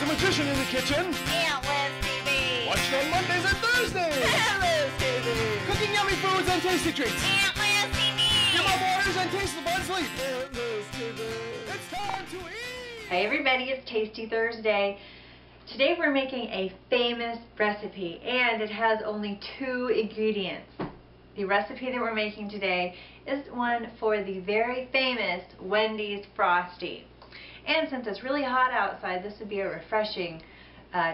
She's a magician in the kitchen. Aunt Liz TV. Watched on Mondays and Thursdays. Liz TV. Cooking yummy foods and tasty treats. Aunt Liz TV. Give up orders and taste the fun sleep. Aunt Liz TV. It's time to eat. Hey everybody, it's Tasty Thursday. Today we're making a famous recipe and it has only 2 ingredients. The recipe that we're making today is one for the very famous Wendy's Frosty. And since it's really hot outside, this would be a refreshing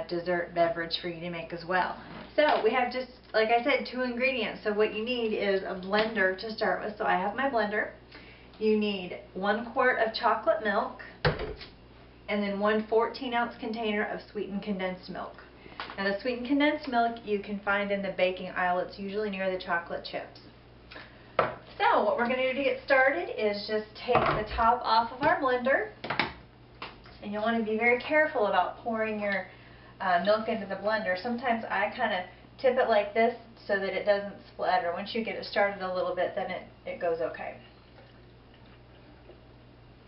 dessert beverage for you to make as well. So we have just, like I said, 2 ingredients. So what you need is a blender to start with. So I have my blender. You need 1 quart of chocolate milk and then 1 14-ounce container of sweetened condensed milk. Now the sweetened condensed milk you can find in the baking aisle. It's usually near the chocolate chips. So what we're going to do to get started is just take the top off of our blender. And you'll want to be very careful about pouring your milk into the blender. Sometimes I kind of tip it like this so that it doesn't splatter. Once you get it started a little bit, then it goes okay.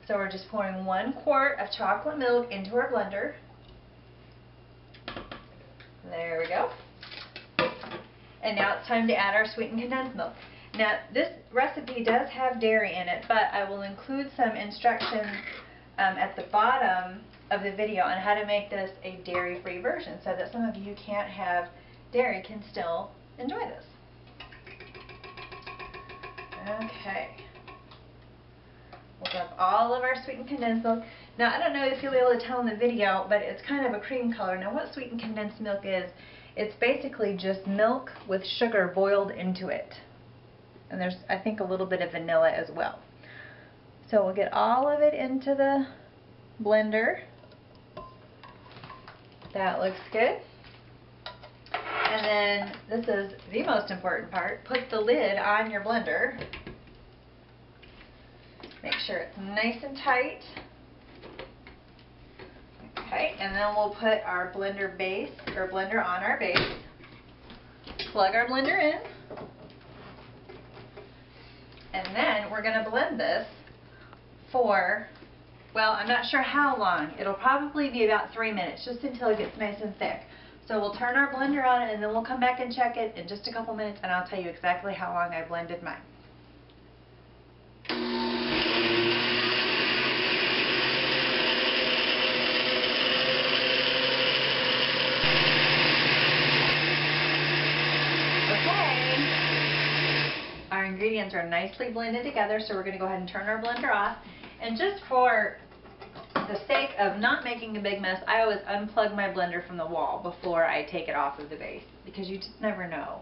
So we're just pouring 1 quart of chocolate milk into our blender. There we go. And now it's time to add our sweetened condensed milk. Now this recipe does have dairy in it, but I will include some instructions at the bottom of the video on how to make this a dairy-free version so that some of you can't have dairy can still enjoy this. Okay. We'll dump all of our sweetened condensed milk. Now I don't know if you'll be able to tell in the video, but it's kind of a cream color. Now what sweetened condensed milk is, it's basically just milk with sugar boiled into it. And there's, I think, a little bit of vanilla as well. So we'll get all of it into the blender. That looks good. And then this is the most important part. Put the lid on your blender. Make sure it's nice and tight. Okay, and then we'll put our blender base, or blender on our base. Plug our blender in. And then we're going to blend this for, well, I'm not sure how long. It'll probably be about 3 minutes, just until it gets nice and thick. So we'll turn our blender on and then we'll come back and check it in just a couple minutes and I'll tell you exactly how long I blended mine. Our ingredients are nicely blended together, so we're going to go ahead and turn our blender off. And just for the sake of not making a big mess, I always unplug my blender from the wall before I take it off of the base, because you just never know.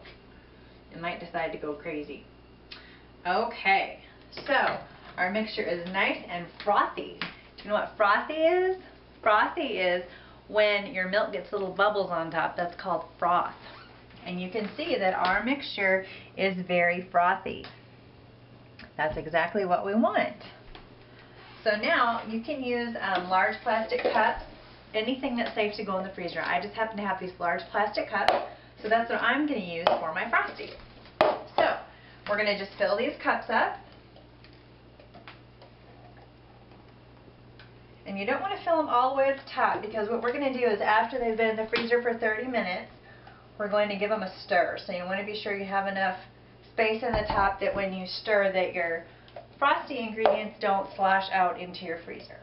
It might decide to go crazy. Okay, so our mixture is nice and frothy. Do you know what frothy is? Frothy is when your milk gets little bubbles on top. That's called froth. And you can see that our mixture is very frothy. That's exactly what we want. So now you can use large plastic cups, anything that's safe to go in the freezer. I just happen to have these large plastic cups, so that's what I'm going to use for my Frosty. So we're going to just fill these cups up. And you don't want to fill them all the way to the top, because what we're going to do is after they've been in the freezer for 30 minutes, we're going to give them a stir. So you want to be sure you have enough space in the top that when you stir that your Frosty ingredients don't slosh out into your freezer.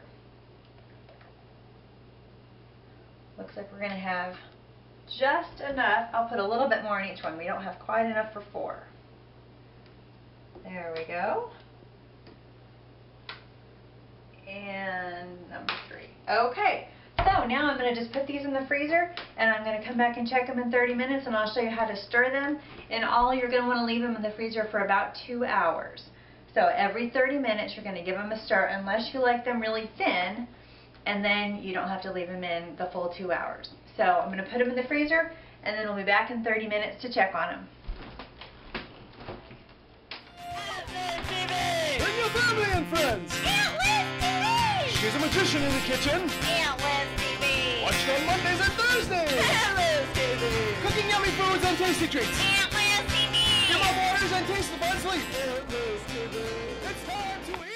Looks like we're going to have just enough. I'll put a little bit more in each one. We don't have quite enough for 4. There we go. And number 3. Okay. So now I'm going to just put these in the freezer and I'm going to come back and check them in 30 minutes and I'll show you how to stir them. In all, you're going to want to leave them in the freezer for about 2 hours. So every 30 minutes you're going to give them a stir, unless you like them really thin, and then you don't have to leave them in the full 2 hours. So I'm going to put them in the freezer and then we'll be back in 30 minutes to check on them. Bring your family and friends. Aunt Liz TV. She's a magician in the kitchen. Aunt Liz TV. Watched on Mondays and Thursdays. Liz TV. Cooking yummy foods and tasty treats. Aunt Liz TV. Give up orders and taste the fun sleep. Aunt Liz TV. It's time to eat.